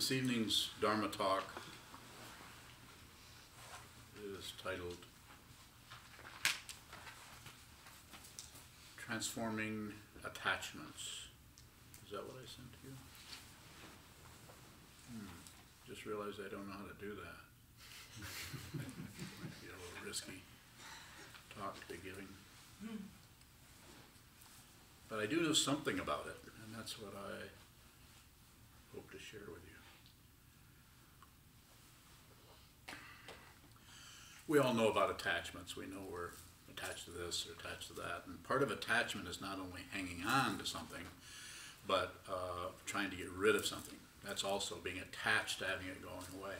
This evening's Dharma talk is titled Transforming Attachments. Is that what I sent to you? Just realized I don't know how to do that. Might be a little risky talk to be giving. But I do know something about it, and that's what I hope to share with you. We all know about attachments. We know we're attached to this or attached to that. And part of attachment is not only hanging on to something, but trying to get rid of something. That's also being attached to having it going away.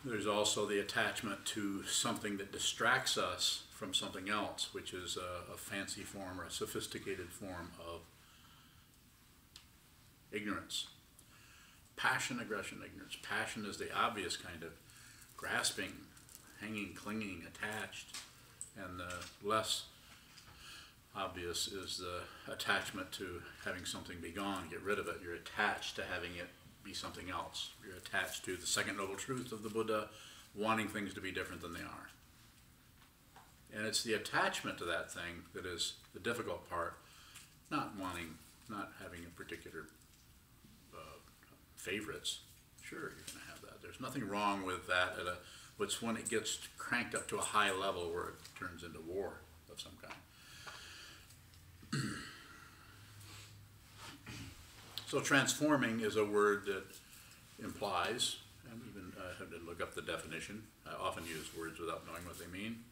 There's also the attachment to something that distracts us from something else, which is a fancy form or a sophisticated form of ignorance. Passion, aggression, ignorance. Passion is the obvious kind of grasping, hanging, clinging, attached, and the less obvious is the attachment to having something be gone, get rid of it. You're attached to having it be something else. You're attached to the second noble truth of the Buddha, wanting things to be different than they are. And it's the attachment to that thing that is the difficult part, not having a particular favorites. Sure, you're going to have that. There's nothing wrong with that. It's when it gets cranked up to a high level where it turns into war of some kind. So transforming is a word that implies, and even I had to look up the definition. I often use words without knowing what they mean.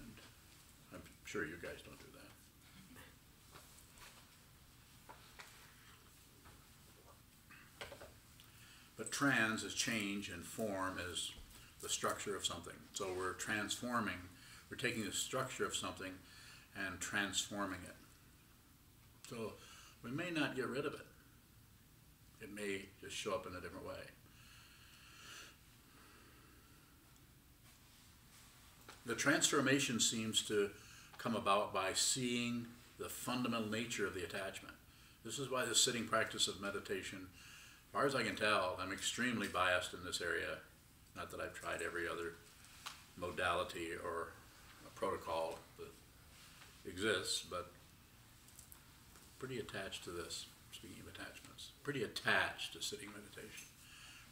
And I'm sure you guys don't do that. But trans is change and form is the structure of something. So we're transforming, we're taking the structure of something and transforming it. So we may not get rid of it. It may just show up in a different way. The transformation seems to come about by seeing the fundamental nature of the attachment. This is why the sitting practice of meditation, as far as I can tell, I'm extremely biased in this area. Not that I've tried every other modality or protocol that exists, but pretty attached to this, speaking of attachments. Pretty attached to sitting meditation.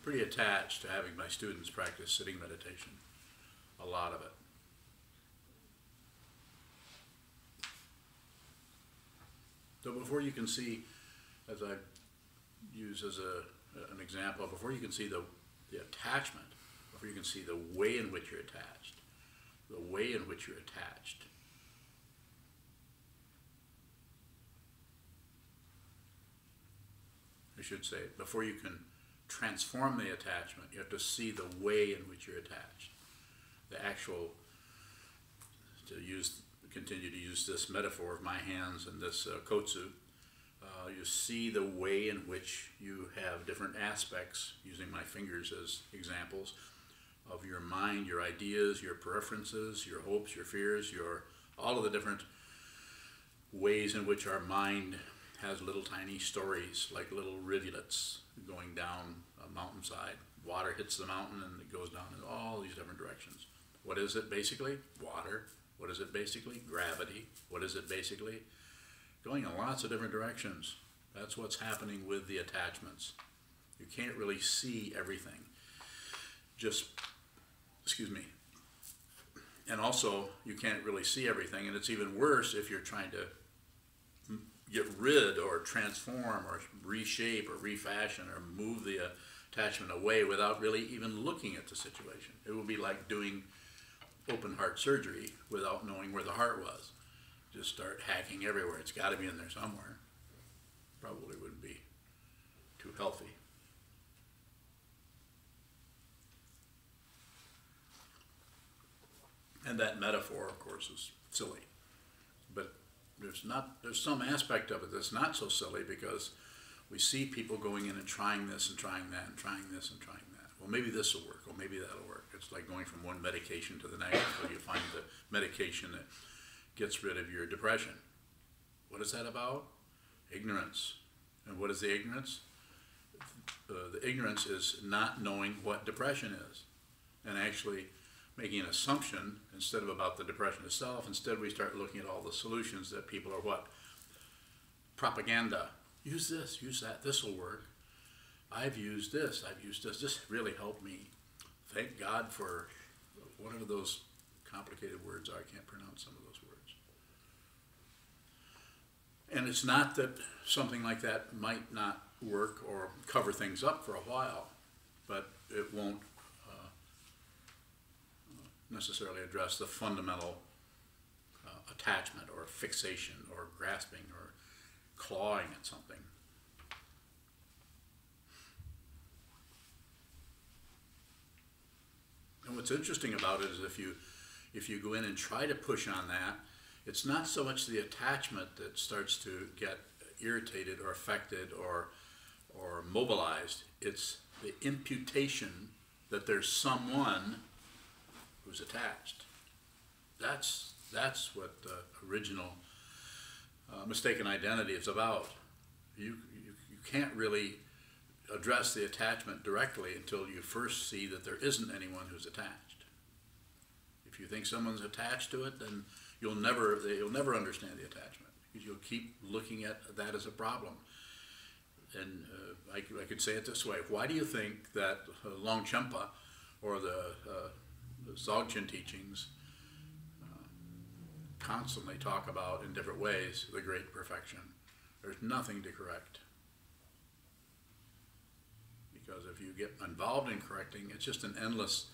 Pretty attached to having my students practice sitting meditation. A lot of it. So before you can see, as I use as an example, before you can see the attachment, before you can see the way in which you're attached, the way in which you're attached, I should say, before you can transform the attachment, you have to see the way in which you're attached. The actual, continue to use this metaphor of my hands and this kotsu, you see the way in which you have different aspects, using my fingers as examples, of your mind, your ideas, your preferences, your hopes, your fears, all of the different ways in which our mind has little tiny stories, like little rivulets going down a mountainside. Water hits the mountain and it goes down in all these different directions. What is it basically? Water. What is it basically? Gravity. What is it basically? Going in lots of different directions. That's what's happening with the attachments. You can't really see everything. And also, you can't really see everything, and it's even worse if you're trying to get rid or transform or reshape or refashion or move the attachment away without really even looking at the situation. It would be like doing open heart surgery without knowing where the heart was. Just start hacking everywhere. It's got to be in there somewhere. Probably wouldn't be too healthy. And that metaphor, of course, is silly. But there's some aspect of it that's not so silly, because we see people going in and trying this and trying that and trying this and trying that. Well, maybe this will work. Well, maybe that'll work. It's like going from one medication to the next until you find the medication that gets rid of your depression. What is that about? Ignorance. And what is the ignorance? the ignorance is not knowing what depression is, and actually making an assumption instead of about the depression itself. Instead, we start looking at all the solutions that people are what? Propaganda. Use this, use that, this will work. I've used this, this really helped me. Thank God for whatever those complicated words are. I can't pronounce some of those words. And it's not that something like that might not work or cover things up for a while, but it won't necessarily address the fundamental attachment or fixation or grasping or clawing at something. And what's interesting about it is if you go in and try to push on that, it's not so much the attachment that starts to get irritated or affected or mobilized. It's the imputation that there's someone who's attached. That's what the original mistaken identity is about. You can't really address the attachment directly until you first see that there isn't anyone who's attached. If you think someone's attached to it, then you'll never understand the attachment, because you'll keep looking at that as a problem. And I could say it this way: why do you think that Longchenpa or the Dzogchen teachings constantly talk about, in different ways, the great perfection? There's nothing to correct. Because if you get involved in correcting, it's just an endless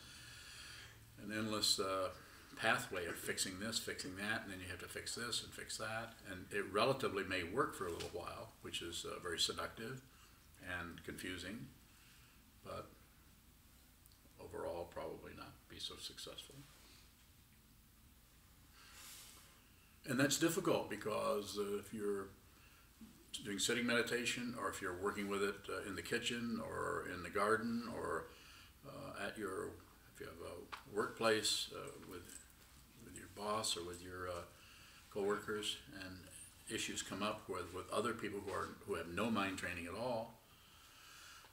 pathway of fixing this, fixing that, and then you have to fix this and fix that. And it relatively may work for a little while, which is very seductive and confusing, but overall probably not be so successful. And that's difficult because if you're doing sitting meditation, or if you're working with it in the kitchen or in the garden, or if you have a workplace with your boss or with your co-workers, and issues come up with other people who have no mind training at all,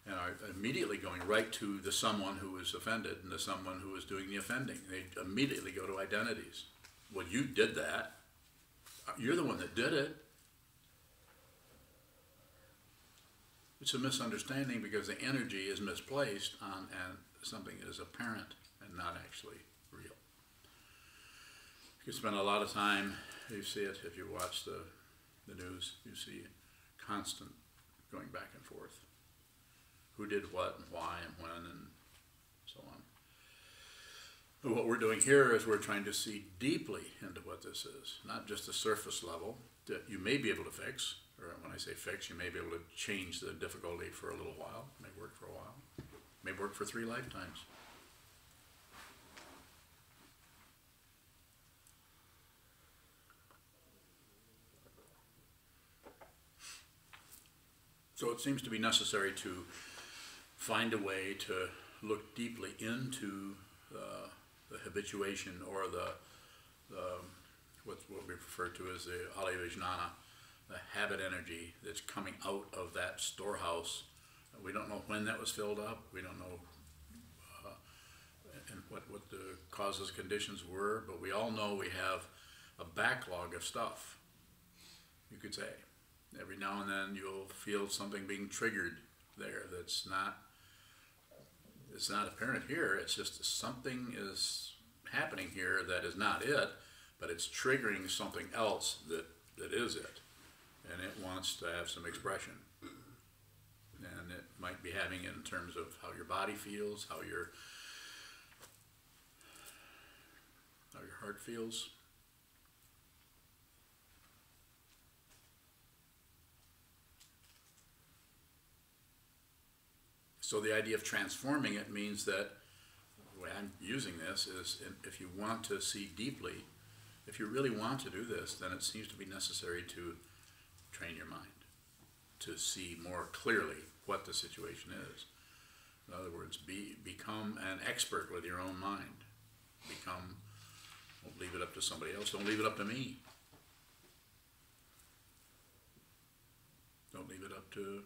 and are immediately going right to the someone who is offended and the someone who is doing the offending. They immediately go to identities. Well, you did that. You're the one that did it. It's a misunderstanding because the energy is misplaced on something that is apparent and not actually real. You spend a lot of time, you see it if you watch the news, you see constant going back and forth. Who did what and why and when and so on. But what we're doing here is we're trying to see deeply into what this is, not just the surface level that you may be able to fix. Or when I say fix, you may be able to change the difficulty for a little while. It may work for a while. It may work for 3 lifetimes. So it seems to be necessary to find a way to look deeply into the habituation, or what we refer to as the alaya, the habit energy that's coming out of that storehouse. We don't know when that was filled up. We don't know and what the causes, conditions were, but we all know we have a backlog of stuff, you could say. Every now and then you'll feel something being triggered there that's not, it's not apparent here. It's just something is happening here that is not it, but it's triggering something else that is it. And it wants to have some expression. And it might be having it in terms of how your body feels, how your heart feels. So the idea of transforming it means that the way I'm using this is, if you want to see deeply, if you really want to do this, then it seems to be necessary to train your mind to see more clearly what the situation is. In other words, become an expert with your own mind. Don't leave it up to somebody else. Don't leave it up to me. Don't leave it up to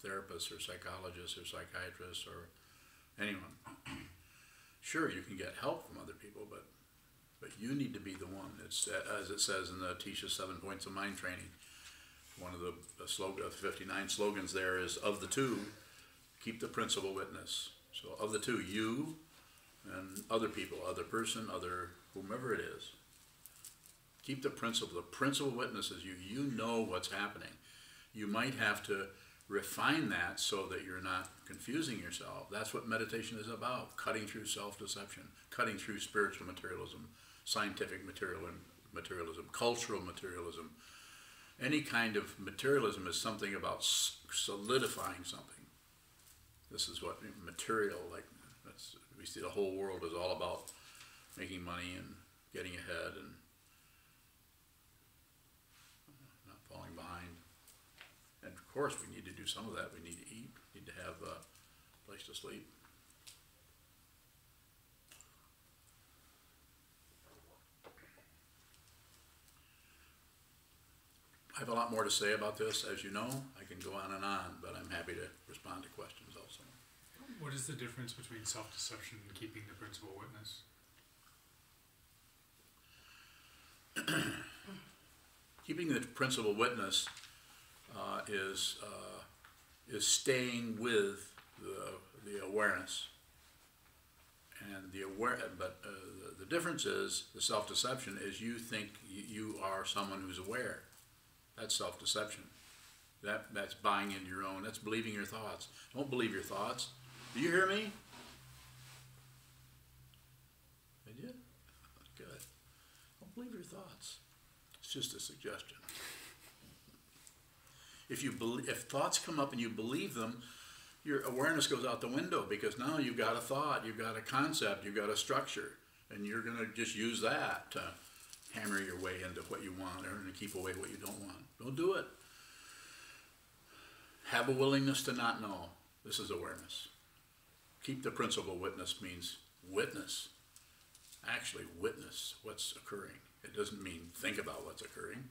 therapists or psychologists or psychiatrists or anyone. Sure, you can get help from other people, but you need to be the one. It's as it says in the Tisha's 7 Points of Mind Training. One of the 59 slogans there is, of the two, keep the principal witness. So of the two, you and other people, other person, other whomever it is, keep the principal. The principal witness is you. You know what's happening. You might have to refine that so that you're not confusing yourself. That's what meditation is about, cutting through self-deception, cutting through spiritual materialism, scientific materialism, cultural materialism. Any kind of materialism is something about solidifying something. This is what material, like we see the whole world is all about making money and getting ahead and not falling behind. And of course we need to do some of that. We need to eat, we need to have a place to sleep. I have a lot more to say about this, as you know. I can go on and on, but I'm happy to respond to questions also. What is the difference between self-deception and keeping the principal witness? Keeping the principal witness is staying with the awareness, and the difference is the self-deception is you think you are someone who's aware. That's self-deception. That's buying into your own. That's believing your thoughts. Don't believe your thoughts. Do you hear me? Did you? Good. Don't believe your thoughts. It's just a suggestion. If thoughts come up and you believe them, your awareness goes out the window, because now you've got a thought, you've got a concept, you've got a structure, and you're going to just use that to hammer your way into what you want or to keep away what you don't want. Don't do it. Have a willingness to not know. This is awareness. Keep the principal witness means witness. Actually witness what's occurring. It doesn't mean think about what's occurring.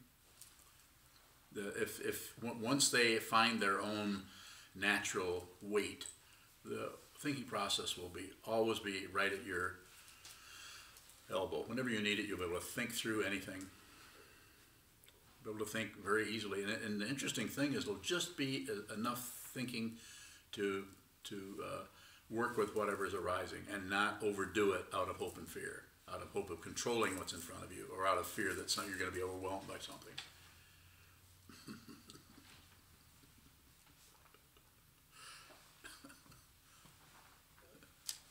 Once they find their own natural weight, the thinking process will always be right at your elbow. Whenever you need it, you'll be able to think through anything. Be able to think very easily. And the interesting thing is, it'll just be enough thinking to work with whatever is arising and not overdo it out of hope and fear, out of hope of controlling what's in front of you, or out of fear that you're going to be overwhelmed by something.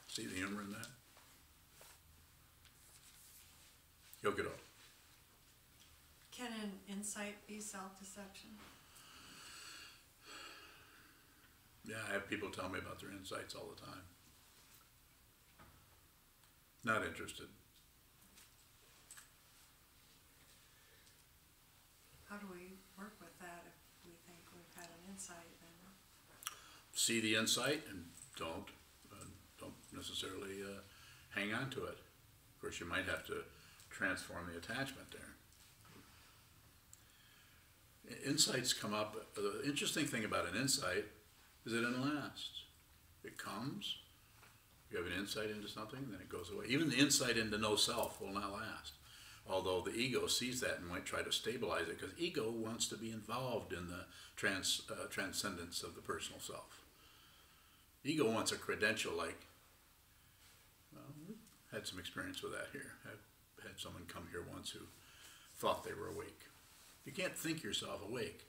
See the humor in that? Yogido. Can an insight be self-deception? Yeah, I have people tell me about their insights all the time. Not interested. How do we work with that if we think we've had an insight? See the insight and don't necessarily hang on to it. Of course, you might have to transform the attachment there. Insights come up. The interesting thing about an insight is it doesn't last. It comes, you have an insight into something, then it goes away. Even the insight into no self will not last. Although the ego sees that and might try to stabilize it, because ego wants to be involved in the transcendence of the personal self. Ego wants a credential like, well, we've had some experience with that here. I've had someone come here once who thought they were awake. You can't think yourself awake.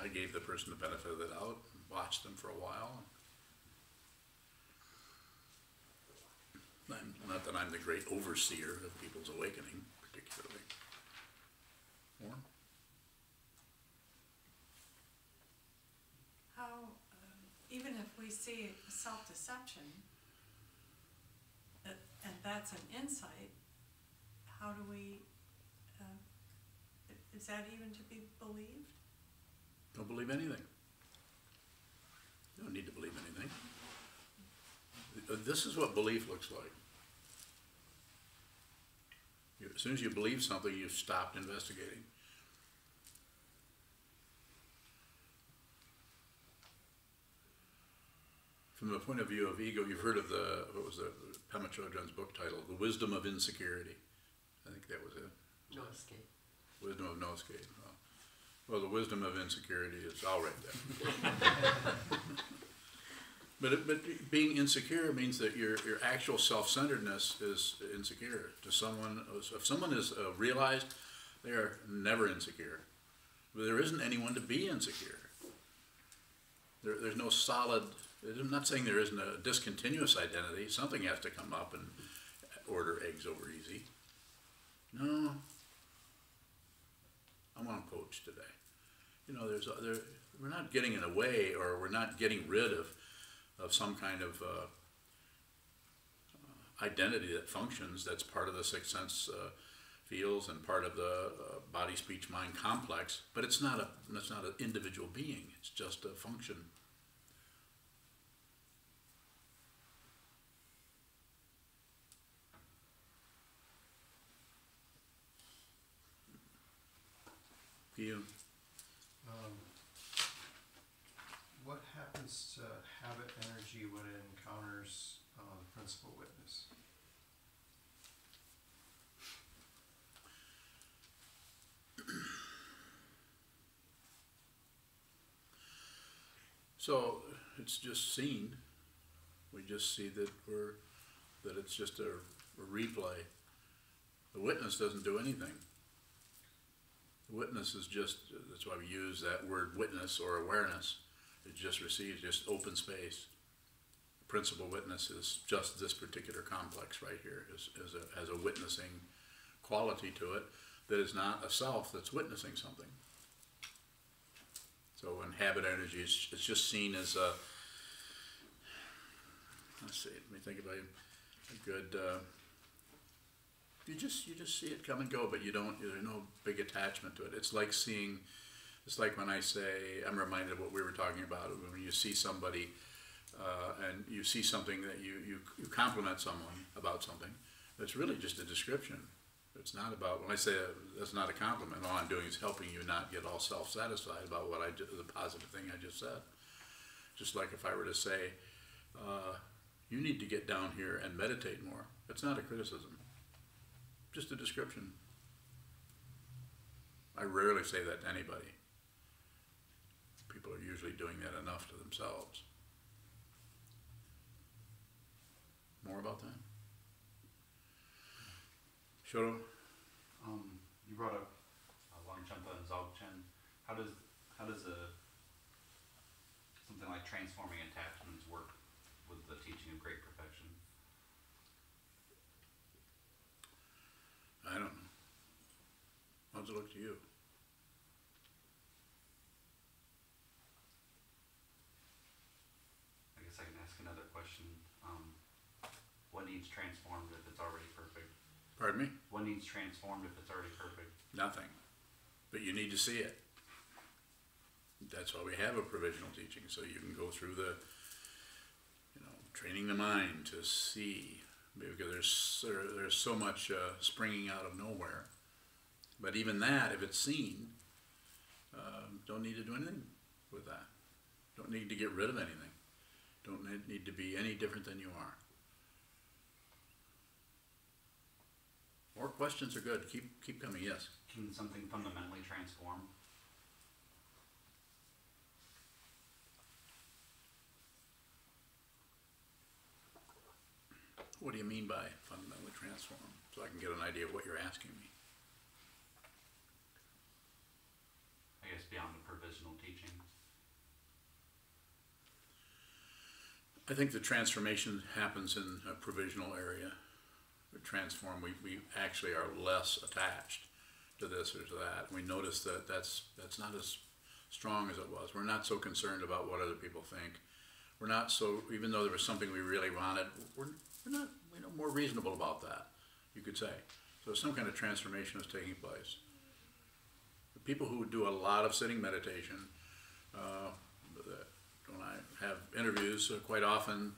I gave the person the benefit of the doubt, watched them for a while. Not that I'm the great overseer of people's awakening, particularly. More? How, even if we see self-deception, and that's an insight, how do we, is that even to be believed? Don't believe anything. You don't need to believe anything. This is what belief looks like. As soon as you believe something, you've stopped investigating. from the point of view of ego, you've heard of what was the Pema Chodron's book title, The Wisdom of Insecurity. I think that was it. No escape. Wisdom of no escape. Well, the wisdom of insecurity is all right there. But being insecure means that your actual self-centeredness is insecure. To someone, if someone is realized, they are never insecure. But there isn't anyone to be insecure. There's no solid. I'm not saying there isn't a discontinuous identity. Something has to come up and order eggs over easy. No, I'm on coach today. You know, we're not getting in the way, or we're not getting rid of some kind of identity that functions. That's part of the sixth sense feels and part of the body, speech, mind complex. But it's not an individual being. It's just a function. You. What happens to habit energy when it encounters the principal witness? So it's just seen. We just see that it's just a replay. The witness doesn't do anything. The witness is just, that's why we use that word witness or awareness. It just receives just open space. The principal witness is just this particular complex right here, has a witnessing quality to it that is not a self that's witnessing something. So in habit energy, it's just seen as a, let's see, let me think about a good, you just see it come and go, but there's no big attachment to it. It's like when I say, I'm reminded of what we were talking about, when you see somebody and you see something that you compliment someone about something, it's really just a description. It's not about, when I say that's not a compliment, all I'm doing is helping you not get all self-satisfied about the positive thing I just said. Just like if I were to say, you need to get down here and meditate more. It's not a criticism. Just a description. I rarely say that to anybody. People are usually doing that enough to themselves. More about that? Shoto? You brought up Longchenpa and Dzogchen. How does something like transforming attachments work with the teaching of great perfection? I don't know. How's it look to you? I guess I can ask another question. What needs transformed if it's already perfect? Pardon me? What needs transformed if it's already perfect? Nothing. But you need to see it. That's why we have a provisional teaching, so you can go through training the mind to see, because there's so much springing out of nowhere. But even that, if it's seen, don't need to do anything with that. Don't need to get rid of anything. Don't need to be any different than you are. More questions are good. Keep coming. Yes. Can something fundamentally transform? What do you mean by fundamentally transform? So I can get an idea of what you're asking me. I guess beyond the provisional teachings. I think the transformation happens in a provisional area. We transform. We actually are less attached to this or to that. We notice that that's not as strong as it was. We're not so concerned about what other people think. We're not so, even though there was something we really wanted, we're not more reasonable about that, you could say. So some kind of transformation is taking place. The people who do a lot of sitting meditation, when I have interviews, quite often,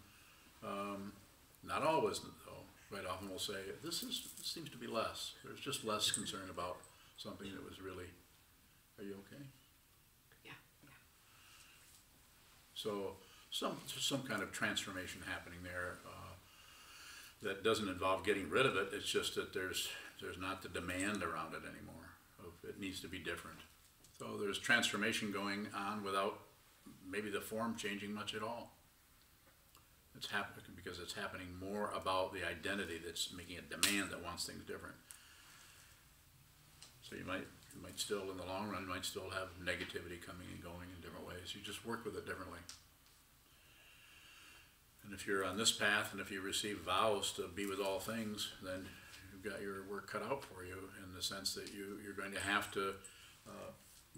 not always though, quite often will say, this seems to be less. There's just less concern about something that was really, are you okay? Yeah. So some kind of transformation happening there that doesn't involve getting rid of it. It's just that there's not the demand around it anymore. It needs to be different. So there's transformation going on without maybe the form changing much at all. It's happening because it's happening more about the identity that's making a demand that wants things different. So you might still, in the long run, you might still have negativity coming and going in different ways. You just work with it differently. And if you're on this path, and if you receive vows to be with all things, then you've got your work cut out for you, in the sense that you're going to have to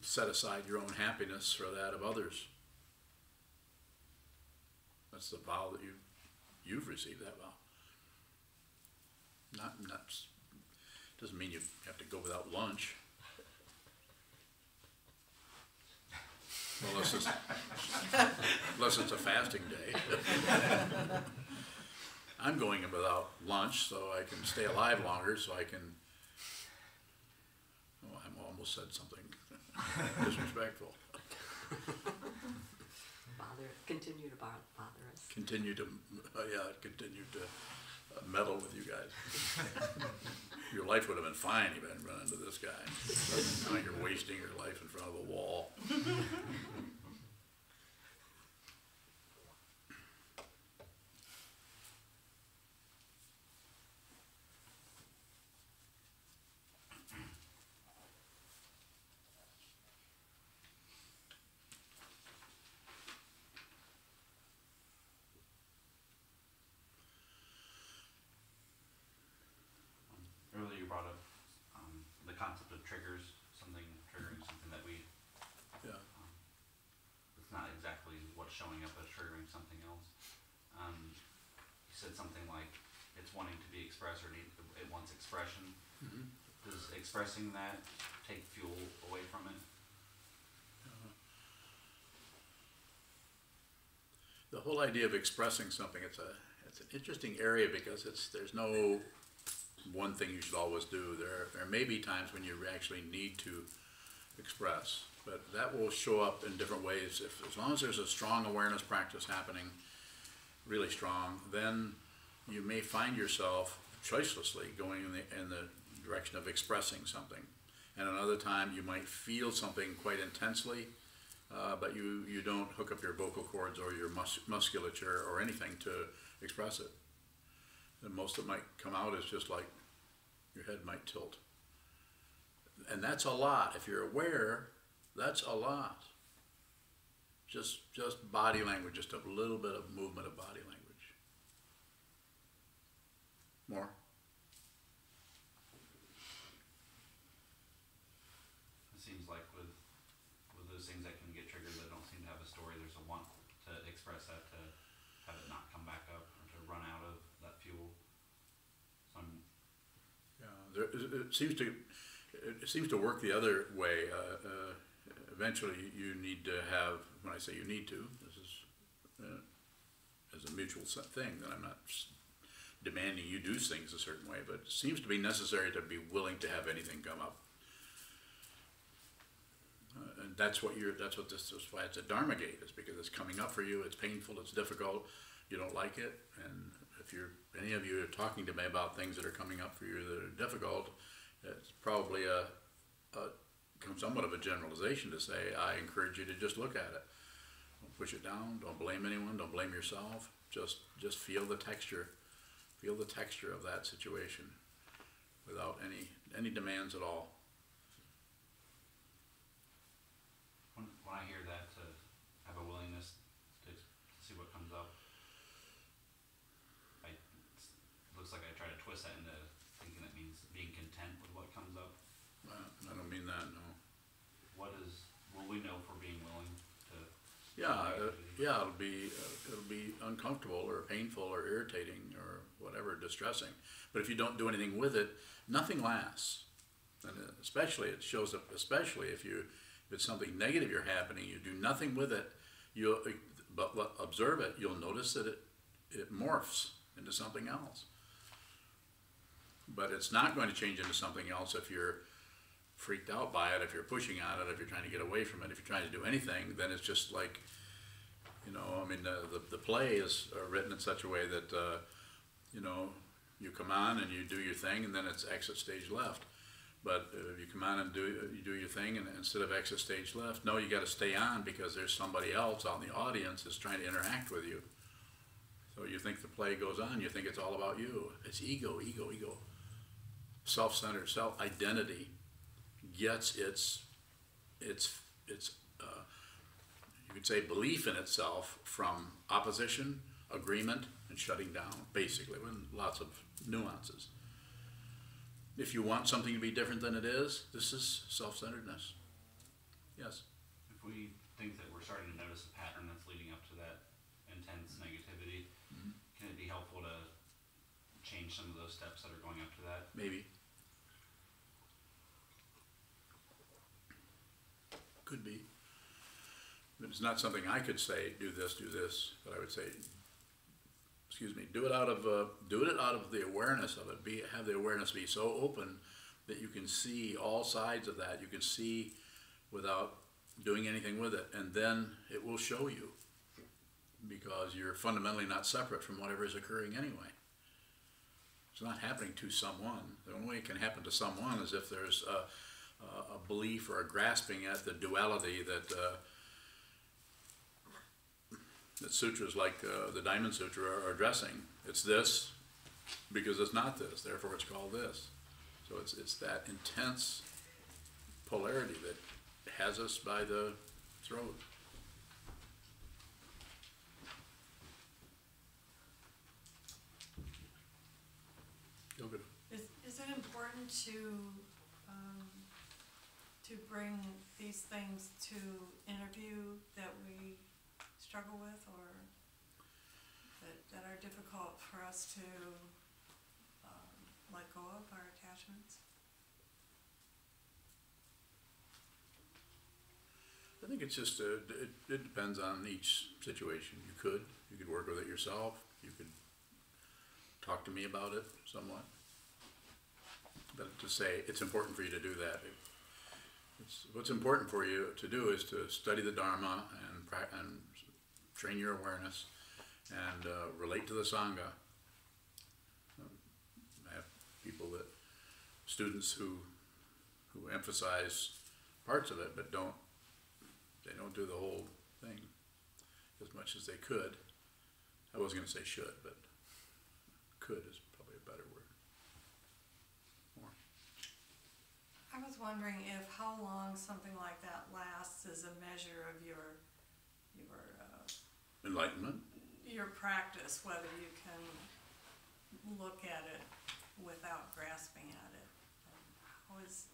set aside your own happiness for that of others. That's the vow that you've received, that vow. Not doesn't mean you have to go without lunch. Unless it's a fasting day. I'm going without lunch so I can stay alive longer, so I can, oh, I almost said something disrespectful. Continue to bother us. Continue to meddle with you guys. Your life would have been fine if you hadn't run into this guy. Now you're wasting your life in front of a wall. Earlier you brought up the concept of triggers, triggering something that we, Yeah. it's not exactly what's showing up as triggering something else. You said something like it's wanting to be expressed, or it wants expression. Mm-hmm. Does expressing that take fuel away from it? The whole idea of expressing something, it's an interesting area, because there's no one thing you should always do. There may be times when you actually need to express, but that will show up in different ways. As long as there's a strong awareness practice happening, really strong, then you may find yourself choicelessly going in the direction of expressing something. And another time you might feel something quite intensely, but you don't hook up your vocal cords or your musculature or anything to express it. And most of it might come out as just like your head might tilt. And that's a lot. If you're aware, that's a lot. Just body language, just a little bit of movement of body language. More? It seems like with those things that can get triggered that don't seem to have a story, there's a want to express that, to have it not come back up, or to run out of that fuel. So Yeah, it seems to work the other way. Eventually, you need to have. When I say you need to, this is as a mutual thing. That I'm not demanding you do things a certain way, but it seems to be necessary to be willing to have anything come up. And that's why it's a Dharma gate, is because it's coming up for you, it's painful, it's difficult, you don't like it, and if any of you are talking to me about things that are coming up for you that are difficult, it's probably somewhat of a generalization to say, I encourage you to just look at it. Don't push it down, don't blame anyone, don't blame yourself, just feel the texture. Feel the texture of that situation without any demands at all. when I hear that, to have a willingness to see what comes up, it looks like I try to twist that into thinking that means being content with what comes up. I don't mean that, no. Will we know if we're being willing to? Yeah, it'll be uncomfortable or painful or irritating or whatever, distressing. But if you don't do anything with it, nothing lasts. And especially it shows up. Especially if it's something negative you're happening, you do nothing with it. But observe it. You'll notice that it morphs into something else. But it's not going to change into something else if you're freaked out by it, if you're pushing on it, if you're trying to get away from it, if you're trying to do anything, then it's just like You know, I mean, the play is written in such a way that, you know, you come on and you do your thing, and then it's exit stage left. But you come on and you do your thing, and instead of exit stage left, no, you got to stay on because there's somebody else out in the audience that's trying to interact with you. So you think the play goes on, you think it's all about you. It's ego, ego, ego. Self-centered, self-identity gets its you could say belief in itself from opposition, agreement, and shutting down, basically, with lots of nuances. If you want something to be different than it is, this is self-centeredness. Yes? If we think that we're starting to notice a pattern that's leading up to that intense negativity, can it be helpful to change some of those steps that are going up to that? Maybe. Could be. But it's not something I could say, do this, but I would say, excuse me, do it out of the awareness of it. Have the awareness be so open that you can see all sides of that. You can see without doing anything with it, and then it will show you, because you're fundamentally not separate from whatever is occurring anyway. It's not happening to someone. The only way it can happen to someone is if there's a belief or a grasping at the duality that that sutras like the Diamond Sutra are addressing. It's this because it's not this, therefore it's called this. So it's that intense polarity that has us by the throat. Is it important to bring these things to interview that we struggle with, or that are difficult for us to let go of our attachments? I think it's just it depends on each situation. You could work with it yourself. You could talk to me about it somewhat. But to say it's important for you to do that. What's important for you to do is to study the Dharma and train your awareness and relate to the Sangha. I have students who emphasize parts of it, but they don't do the whole thing as much as they could. I was going to say should, but could is probably a better word. More. I was wondering if how long something like that lasts is a measure of your Enlightenment. Your practice, whether you can look at it without grasping at it.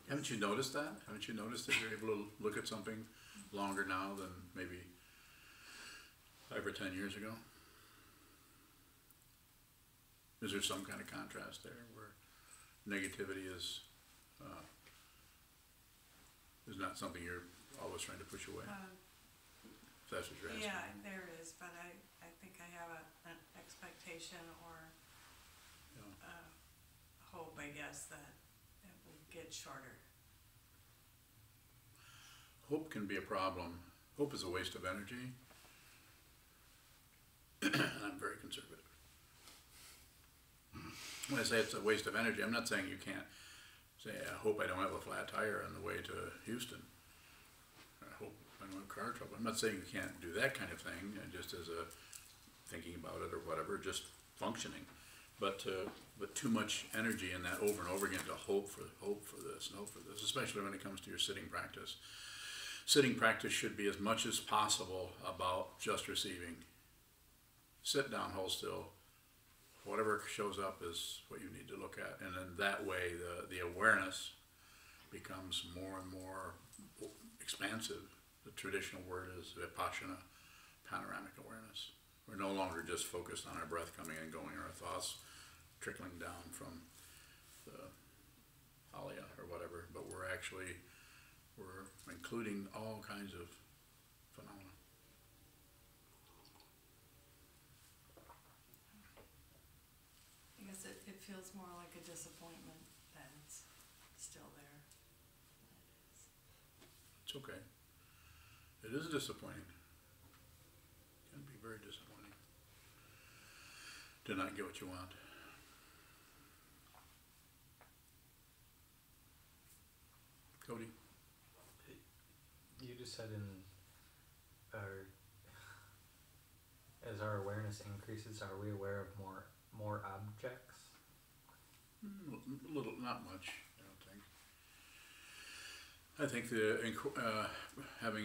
Haven't you noticed that? Haven't you noticed that you're able to look at something longer now than maybe 5 or 10 years ago? Is there some kind of contrast there where negativity is not something you're always trying to push away? If that's what you're asking. Yeah, there is, but I think I have an expectation or hope, I guess, that it will get shorter. Hope can be a problem. Hope is a waste of energy. And I'm very conservative. When I say it's a waste of energy, I'm not saying you can't say, I hope I don't have a flat tire on the way to Houston. I hope I don't have car trouble. I'm not saying you can't do that kind of thing, just as a thinking about it or whatever, just functioning. But too much energy in that over and over again to hope for this and hope for this, especially when it comes to your sitting practice. Sitting practice should be as much as possible about just receiving. Sit down, hold still. Whatever shows up is what you need to look at, and then that way the awareness becomes more and more expansive. The traditional word is vipassana, panoramic awareness. We're no longer just focused on our breath coming and going, or our thoughts trickling down from the alaya or whatever, but we're including all kinds of phenomena. I guess it feels more like a disappointment that it's still there. It's okay. It is disappointing. It can be. very disappointing. To not get what you want. Cody? You just said as our awareness increases, are we aware of more objects? A little, not much, I don't think. I think having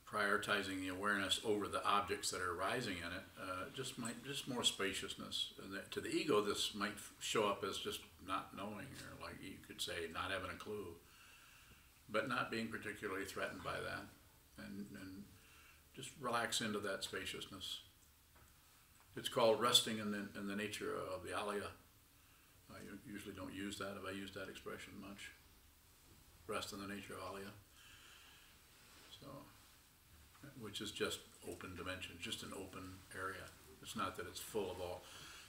prioritizing the awareness over the objects that are arising in it, just more spaciousness. And to the ego, this might show up as just not knowing, or like you could say, not having a clue, but not being particularly threatened by that, and just relax into that spaciousness. It's called resting in the nature of the alaya. I usually don't use that, if I use that expression much. Rest in the nature of alaya. So, which is just open dimension, just an open area. It's not that it's full of all,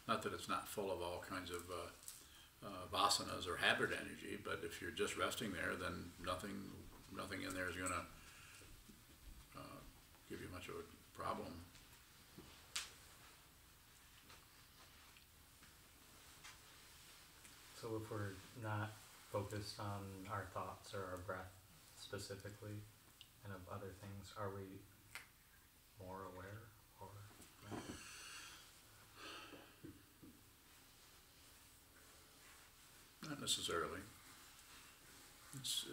not that it's not full of all kinds of vasanas or habit energy, but if you're just resting there, then nothing in there is going to give you much of a problem. So if we're not focused on our thoughts or our breath specifically, and of other things, are we more aware or not? Not necessarily. It's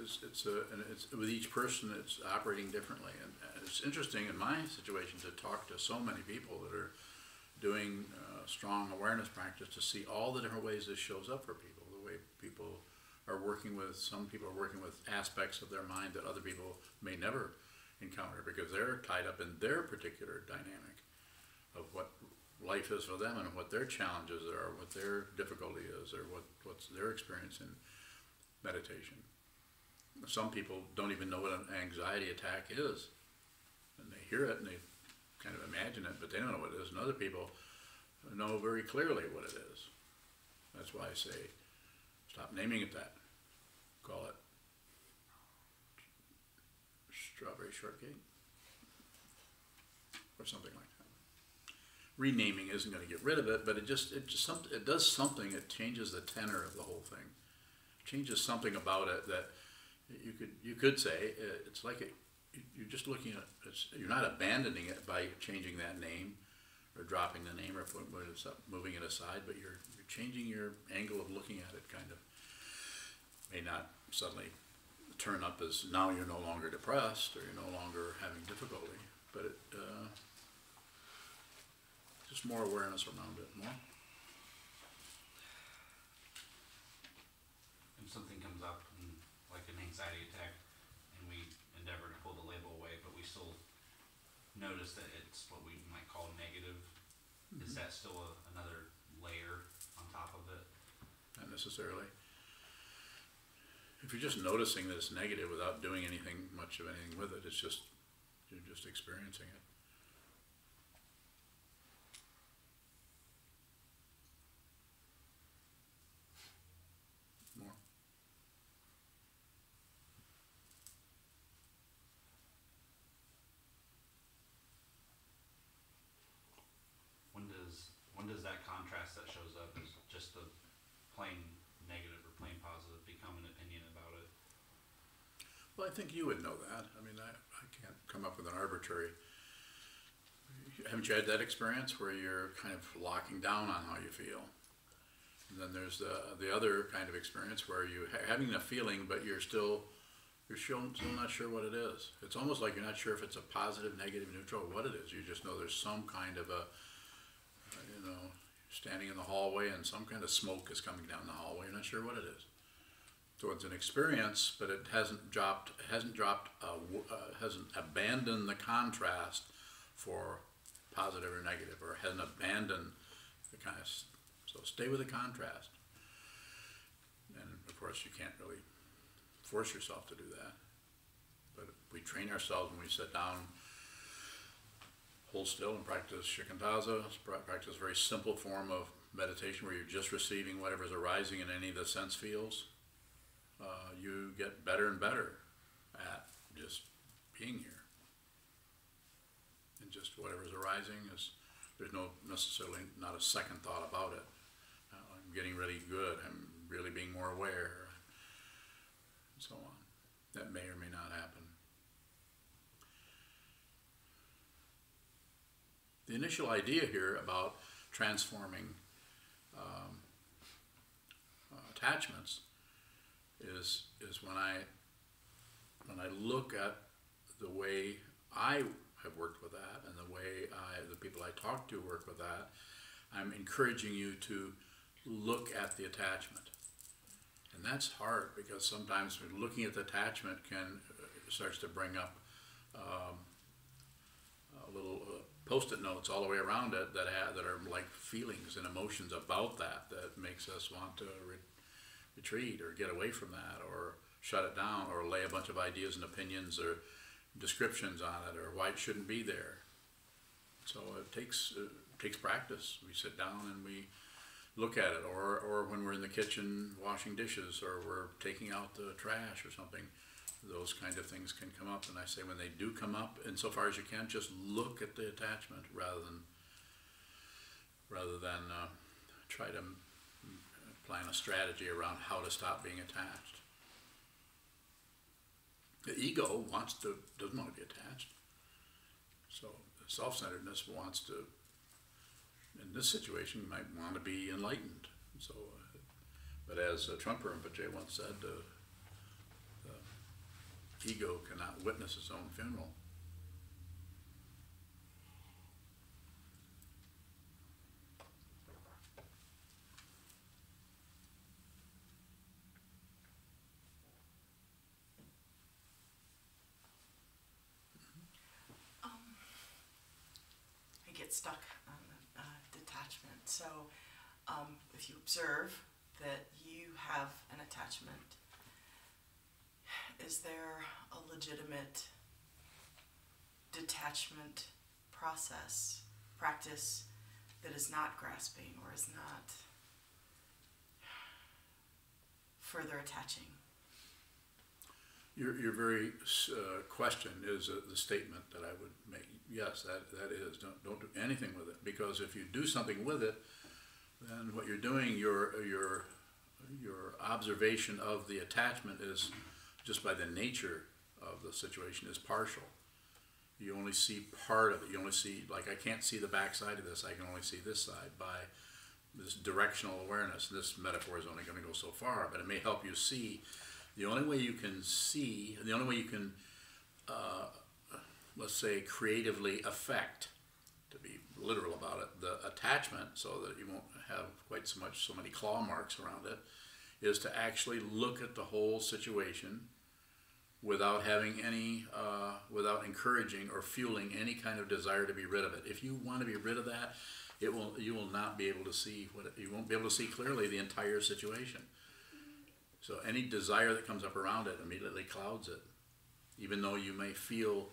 with each person it's operating differently, and it's interesting in my situation to talk to so many people that are doing strong awareness practice to see all the different ways this shows up for people. The way people are working with, some people are working with aspects of their mind that other people may never encounter because they're tied up in their particular dynamic of what life is for them and what their challenges are, what their difficulty is, or what's their experience in meditation. Some people don't even know what an anxiety attack is, and they hear it and they kind of imagine it, but they don't know what it is. And other people know very clearly what it is. That's why I say, stop naming it that. Call it strawberry shortcake or something like that. Renaming isn't going to get rid of it, but it does something. It changes the tenor of the whole thing. It changes something about it that you could say it's like you're just looking at it. You're not abandoning it by changing that name or dropping the name or moving it aside, but you're changing your angle of looking at it. Kind of may not suddenly turn up as now you're no longer depressed or you're no longer having difficulty, but it just more awareness around it. More. If something comes up, like an anxiety attack, and we endeavor to pull the label away, but we still notice that it's what we might call negative, is that still another layer on top of it? Not necessarily. If you're just noticing that it's negative without doing much of anything with it, it's just, you're just experiencing it. More. When does that contrast that shows up as just the plain negative or plain positive become an opinion about it? Well, I think you would know that. I mean, I can't come up with an arbitrary. Haven't you had that experience where you're kind of locking down on how you feel? And then there's the other kind of experience where you're having a feeling, but you're still not sure what it is. It's almost like you're not sure if it's a positive, negative, neutral, or what it is. You just know there's some kind of standing in the hallway and some kind of smoke is coming down the hallway. You're not sure what it is. So it's an experience, but it hasn't abandoned the contrast for positive or negative, or hasn't abandoned the kind of. So stay with the contrast. And of course, you can't really force yourself to do that. But we train ourselves when we sit down, hold still and practice shikantaza, practice a very simple form of meditation where you're just receiving whatever's arising in any of the sense fields. You get better and better at just being here and just whatever's arising is, there's no necessarily not a second thought about it. I'm getting really good. I'm really being more aware, and so on. That may or may not happen. The initial idea here about transforming attachments is when I look at the way I have worked with that and the way the people I talk to work with that, I'm encouraging you to look at the attachment. And that's hard because sometimes looking at the attachment starts to bring up little post-it notes all the way around it that are like feelings and emotions about that makes us want to retreat or get away from that or shut it down or lay a bunch of ideas and opinions or descriptions on it or why it shouldn't be there. So it takes practice. We sit down and we look at it, or when we're in the kitchen washing dishes or we're taking out the trash or something, those kind of things can come up. And I say when they do come up, insofar as you can, just look at the attachment rather than try to plan a strategy around how to stop being attached. The ego doesn't want to be attached. So the self-centeredness wants to, in this situation, you might want to be enlightened. So, but as Trungpa Rinpoche once said, the ego cannot witness its own funeral. I get stuck on detachment. So if you observe that you have an attachment, is there a legitimate detachment practice that is not grasping or is not further attaching? Your very question is the statement that I would make. Yes, that is. Don't do anything with it, because if you do something with it, then what you're doing, your observation of the attachment is, just by the nature of the situation, is partial. You only see part of it. You only see, like, I can't see the back side of this. I can only see this side by this directional awareness. This metaphor is only going to go so far, but it may help you see. The only way you can see, the only way you can, let's say, creatively affect, to be literal about it, the attachment, so that you won't have quite so many claw marks around it, is to actually look at the whole situation without having any, without encouraging or fueling any kind of desire to be rid of it. If you want to be rid of that, you will not be able to see you won't be able to see clearly the entire situation. So any desire that comes up around it immediately clouds it, even though you may feel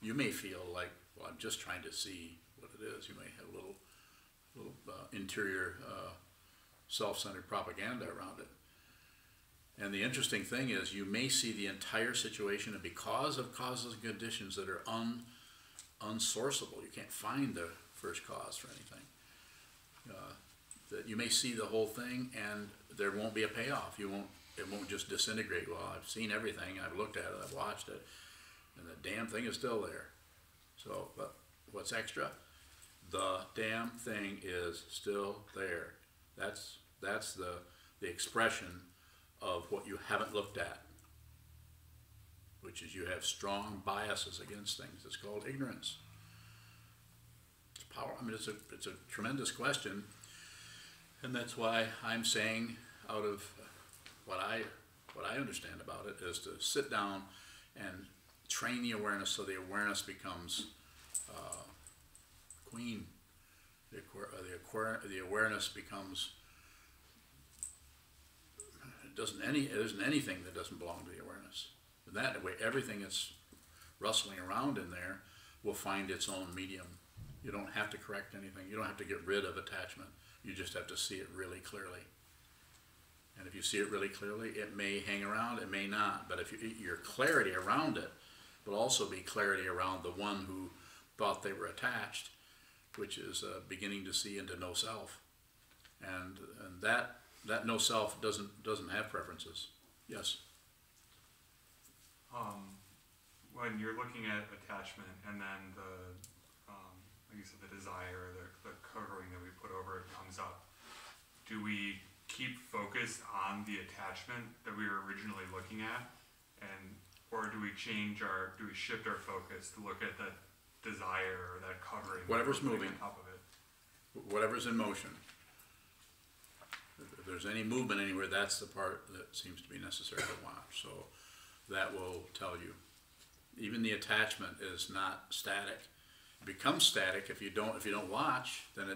like, well, I'm just trying to see what it is. You may have a little interior self-centered propaganda around it. And the interesting thing is, you may see the entire situation, and because of causes and conditions that are unsourceable, you can't find the first cause for anything, that you may see the whole thing and there won't be a payoff. It won't just disintegrate. Well, I've seen everything, I've looked at it, I've watched it, and the damn thing is still there. So, but what's extra? The damn thing is still there. That's the expression of what you haven't looked at, which is you have strong biases against things. It's called ignorance. It's power. I mean, it's a tremendous question, and that's why I'm saying, out of what I understand about it, is to sit down and train the awareness so the awareness becomes queen. The awareness becomes, there isn't anything that doesn't belong to the awareness. That way, everything that's rustling around in there will find its own medium. You don't have to correct anything. You don't have to get rid of attachment. You just have to see it really clearly. And if you see it really clearly, it may hang around, it may not. But if your clarity around it will also be clarity around the one who thought they were attached, which is beginning to see into no self, and that no self doesn't have preferences. Yes. When you're looking at attachment and then like you said, the desire, the covering that we put over it comes up, do we keep focused on the attachment that we were originally looking at, or do we shift our focus to look at the desire or that covering? Whatever's that we're putting moving. on top of it? Whatever's in motion. If there's any movement anywhere, that's the part that seems to be necessary to watch. So that will tell you. Even the attachment is not static. It becomes static if you don't watch. Then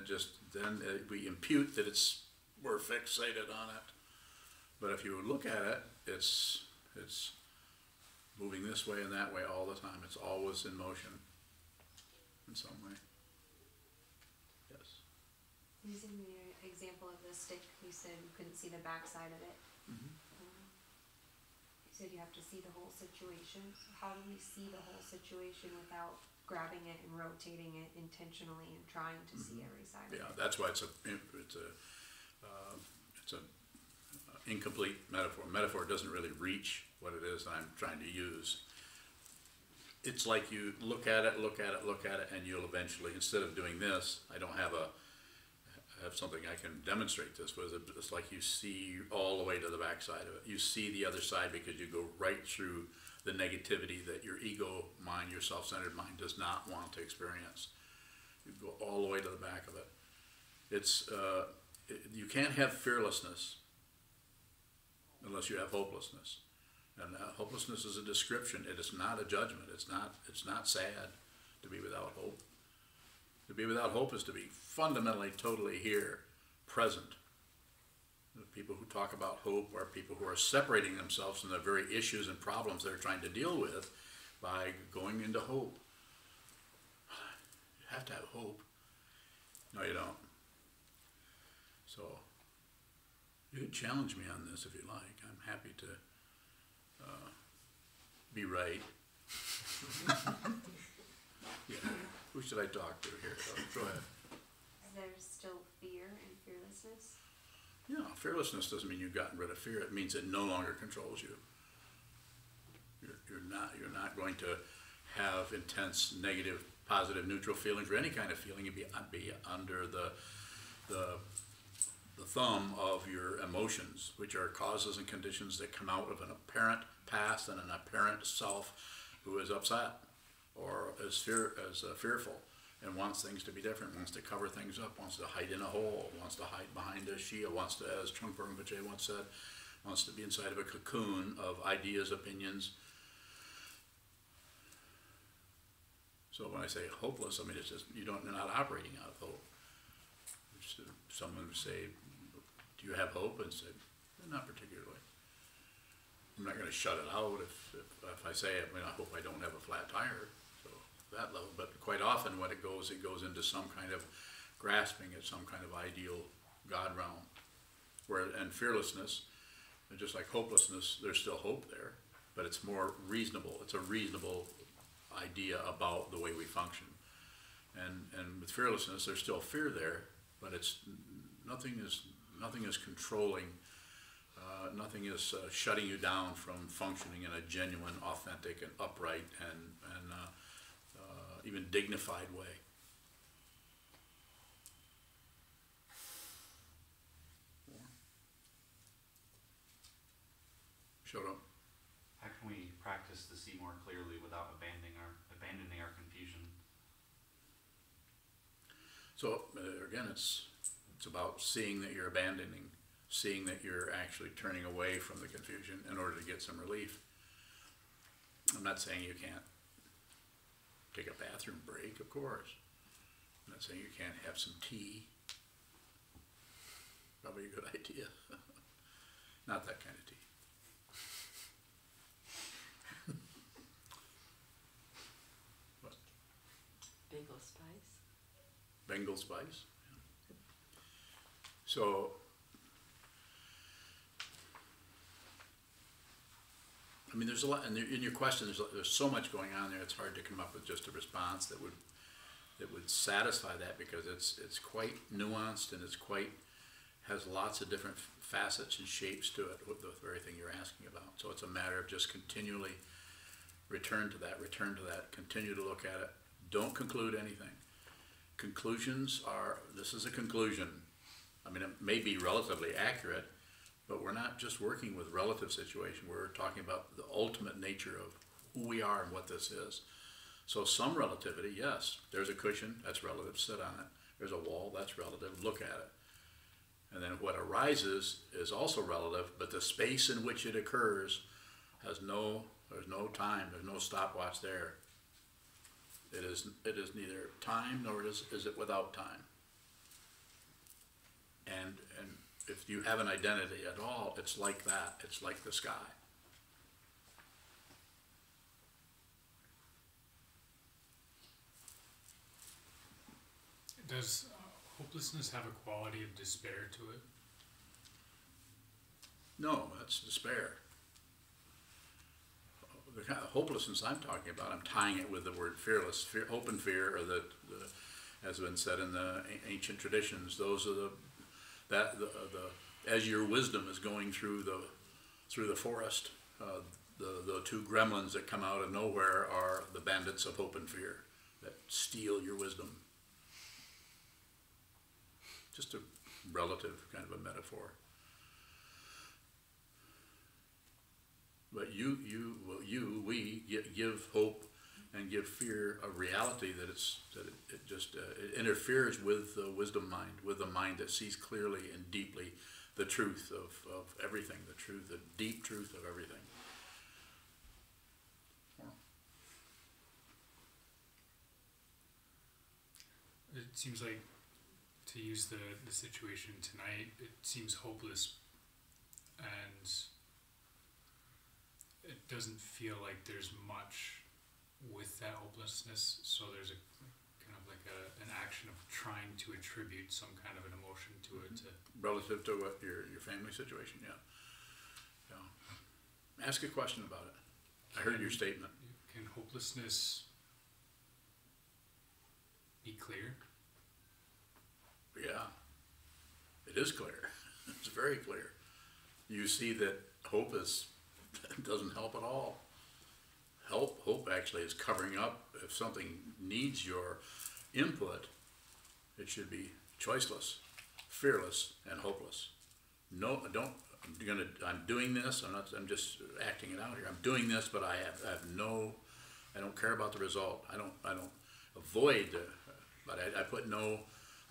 we impute that we're fixated on it. But if you look at it, it's moving this way and that way all the time. It's always in motion in some way. Yes. Using the example of the stick, you said you couldn't see the backside of it. Mm-hmm. You said you have to see the whole situation. So how do we see the whole situation without grabbing it and rotating it intentionally and trying to see every side of Yeah, it? that's why it's a incomplete metaphor. Metaphor doesn't really reach what it is I'm trying to use. It's like you look at it, and you'll eventually, instead of doing this, I have something I can demonstrate this with. It's like you see all the way to the backside of it. You see the other side because you go right through the negativity that your ego mind, your self-centered mind, does not want to experience. You go all the way to the back of it. You can't have fearlessness unless you have hopelessness. And hopelessness is a description. It is not a judgment. It's not sad to be without hope. To be without hope is to be fundamentally, totally here, present. The people who talk about hope are people who are separating themselves from the very issues and problems they're trying to deal with by going into hope. You have to have hope. No, you don't. So, you can challenge me on this if you like. I'm happy to be right. Yeah. Who should I talk to here? Go ahead. Is there still fear and fearlessness? Yeah, fearlessness doesn't mean you've gotten rid of fear. It means it no longer controls you. You're not going to have intense, negative, positive, neutral feelings or any kind of feeling. You'd be under the thumb of your emotions, which are causes and conditions that come out of an apparent past and an apparent self who is upset or is fearful and wants things to be different, wants to cover things up, wants to hide in a hole, wants to hide behind a shield, wants to, as Trungpa Rinpoche once said, wants to be inside of a cocoon of ideas, opinions. So when I say hopeless, I mean it's just you're not operating out of hope. Someone would say, "Do you have hope?" and say, "Not particularly." I'm not going to shut it out if I say, I mean, I hope I don't have a flat tire. So that level, but quite often when it goes into some kind of grasping at some kind of ideal God realm. And fearlessness, just like hopelessness, there's still hope there, but it's more reasonable. It's a reasonable idea about the way we function. And with fearlessness, there's still fear there, but nothing is controlling. Nothing is shutting you down from functioning in a genuine, authentic, and upright, and even dignified way. Showed up. How can we practice to see more clearly without abandoning our confusion? So again, it's about seeing that you're abandoning, seeing that you're actually turning away from the confusion in order to get some relief. I'm not saying you can't take a bathroom break, of course. I'm not saying you can't have some tea. Probably a good idea. Not that kind of tea. What? Bengal spice. Bengal spice? Yeah. So, I mean, there's a lot, and in your question, there's so much going on there, it's hard to come up with just a response that would that would satisfy that, because it's quite nuanced and has lots of different facets and shapes to it with the very thing you're asking about. So it's a matter of just continually return to that, continue to look at it. Don't conclude anything. Conclusions are, this is a conclusion. I mean, it may be relatively accurate, but we're not just working with relative situation. We're talking about the ultimate nature of who we are and what this is. So some relativity, yes. There's a cushion, that's relative, sit on it. There's a wall, that's relative, look at it. And then what arises is also relative, but the space in which it occurs there's no time, there's no stopwatch there. It is neither time nor is it without time. And if you have an identity at all, it's like that. It's like the sky. Does hopelessness have a quality of despair to it? No, that's despair. The kind of hopelessness I'm talking about, I'm tying it with the word fearless. Hope and fear, or as has been said in the ancient traditions, those are as your wisdom is going through the forest, the two gremlins that come out of nowhere are the bandits of hope and fear that steal your wisdom. Just a relative kind of a metaphor. But we give hope and give fear a reality that it interferes with the wisdom mind, with the mind that sees clearly and deeply the truth of everything, the deep truth of everything. It seems like, to use the situation tonight, it seems hopeless, and it doesn't feel like there's much with that hopelessness, so there's a kind of like an action of trying to attribute some kind of an emotion to it. Relative to what your family situation, yeah. Ask a question about it. I heard your statement. Can hopelessness be clear? Yeah, it is clear. It's very clear. You see that hope doesn't help at all. Hope actually is covering up. If something needs your input, it should be choiceless, fearless, and hopeless. No, I'm doing this. I'm just acting it out here. I'm doing this, but I don't care about the result. I don't avoid, but I put no.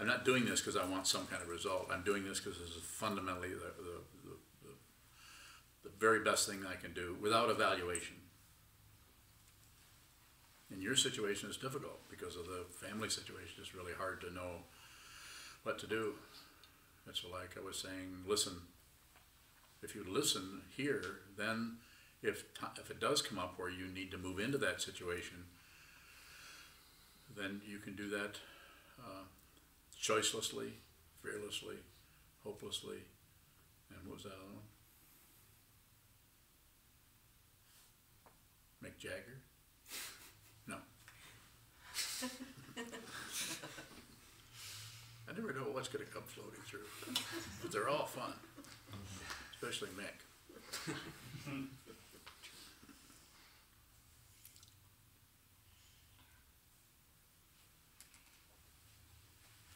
I'm not doing this because I want some kind of result. I'm doing this because this is fundamentally the very best thing I can do without evaluation. And your situation is difficult because of the family situation. It's really hard to know what to do. It's like I was saying, listen. If you listen here, then if it does come up where you need to move into that situation, then you can do that choicelessly, fearlessly, hopelessly, and what was that other one? Mick Jagger? No. I never know what's going to come floating through, but they're all fun, especially Mick.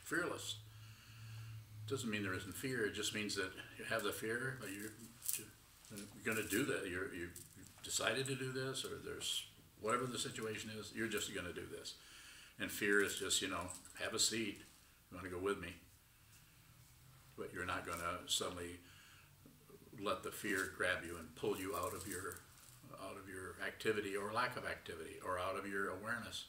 Fearless doesn't mean there isn't fear. It just means that you have the fear, but you're going to do that. You've decided to do this, or there's whatever the situation is. You're just going to do this, and fear is just have a seat. You want to go with me, but you're not going to suddenly let the fear grab you and pull you out of your activity or lack of activity, or out of your awareness.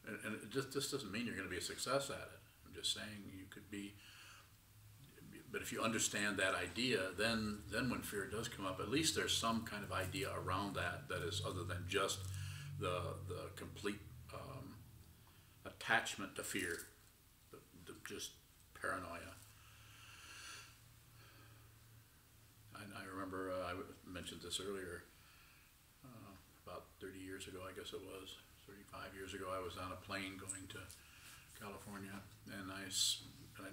And this doesn't mean you're going to be a success at it. I'm just saying you could be. But if you understand that idea, then when fear does come up, at least there's some kind of idea around that is other than just the complete attachment to fear, just paranoia. I remember I mentioned this earlier, about 30 years ago, I guess it was, 35 years ago, I was on a plane going to California, and I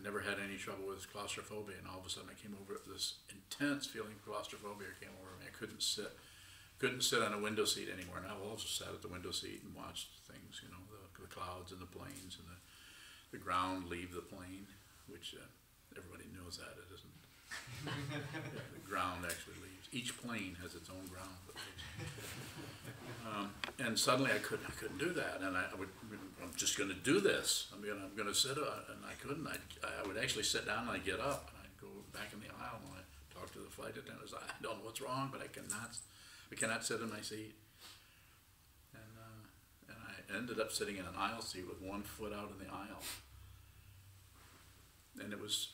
never had any trouble with claustrophobia, and all of a sudden I came over, this intense feeling of claustrophobia came over me. I couldn't sit on a window seat anymore, and I also sat at the window seat and watched things, you know, the clouds and the planes and the ground leave the plane, which everybody knows that, it isn't. Yeah, the ground actually leaves. Each plane has its own ground that leaves. And suddenly I couldn't do that, and I'm just going to do this. I'm going to sit, and I couldn't. I would actually sit down and I'd get up and I'd go back in the aisle and I'd talk to the flight attendants. I don't know what's wrong, but I cannot sit in my seat. And I ended up sitting in an aisle seat with one foot out in the aisle, and it was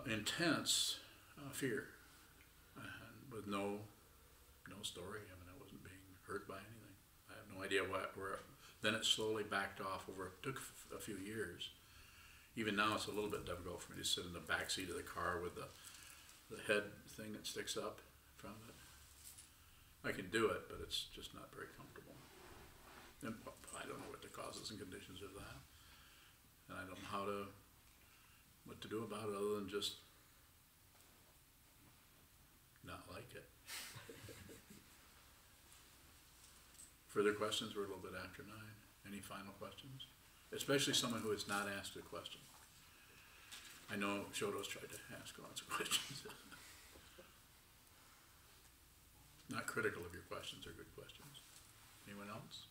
intense fear, and with no story. I mean, I wasn't being hurt by anything. I have no idea where. Then it slowly backed off over. It took a few years. Even now, it's a little bit difficult for me to sit in the back seat of the car with the head thing that sticks up from it. I can do it, but it's just not very comfortable. And I don't know what the causes and conditions of that, and I don't know what to do about it other than just not like it. Further questions? We're a little bit after 9. Any final questions? Especially someone who has not asked a question. I know Shoto's tried to ask lots of questions. Not critical of your questions, they're good questions. Anyone else?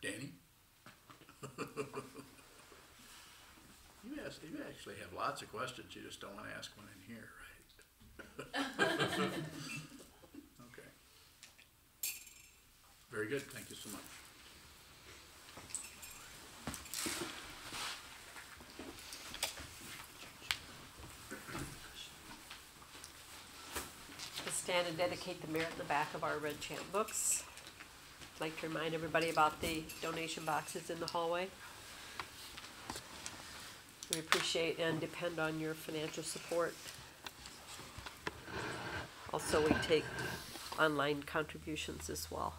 Danny? You actually have lots of questions, you just don't want to ask one in here, right? Okay. Very good, thank you so much. To stand and dedicate the merit in the back of our red champ books. I'd like to remind everybody about the donation boxes in the hallway. We appreciate and depend on your financial support. Also, we take online contributions as well.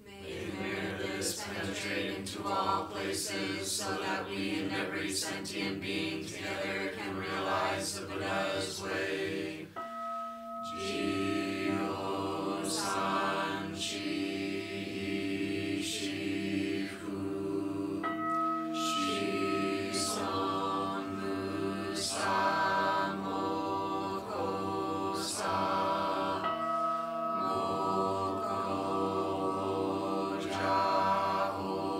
May the merit of this penetrate into all places, so that we and every sentient being together can realize the Buddha's way. Jio-san Chi Shifu Shison Musa Mokosa Moko Jaoromi.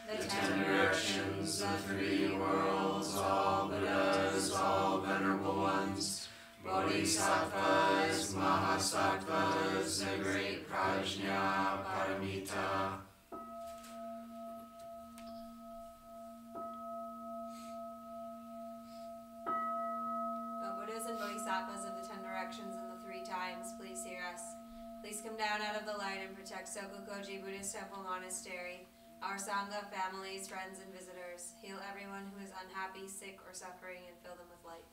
The 10 directions, the 3 worlds, all Buddhas, all venerable ones, Bodhisattvas, Mahasattvas, the great Prajna Paramita. O Buddhas and Bodhisattvas of the 10 directions and the 3 times, please hear us. Please come down out of the light and protect Sokukoji Buddhist Temple Monastery, our Sangha, families, friends, and visitors. Heal everyone who is unhappy, sick, or suffering, and fill them with light.